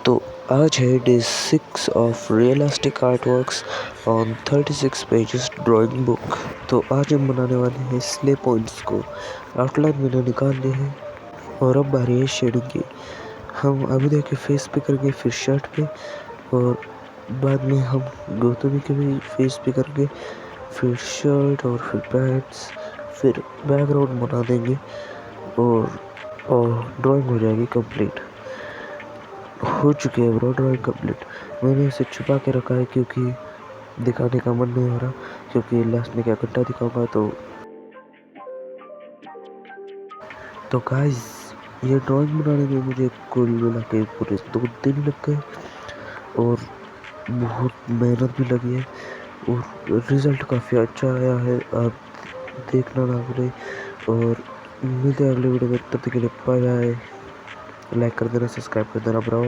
तो आज है day 6 of realistic art works on 36 pages drawing book. तो आज हम बनाने वाले हैं स्ले पॉइंट्स को। आउटलाइन मैंने निकाल ली है और अब बारी है शेडिंग की। हम अभी देखें फेस पे करके फिर शर्ट पे और बाद में हम गौतमी के भी फेस पे करके फिर शर्ट और फिर पैंट्स फिर बैकग्राउंड बना देंगे और ड्राइंग हो जाएगी कंप्लीट। हो चुकी है ब्रो ड्राइंग कंप्लीट। मैंने इसे छुपा के रखा है क्योंकि दिखाने का मन नहीं हो रहा, क्योंकि लास्ट में क्या गड्ढा दिखाऊंगा। तो गाइस ये ड्राइंग बनाने में मुझे कुल मिला के पूरे 2 दिन लग गए और बहुत मेहनत भी लगी है और रिज़ल्ट काफ़ी अच्छा आया है। आप देखना ना भूलें और मिलते हैं अगले वीडियो में। तब तक के लिए बाय बाय। लाइक कर देना, सब्सक्राइब कर देना ब्रो।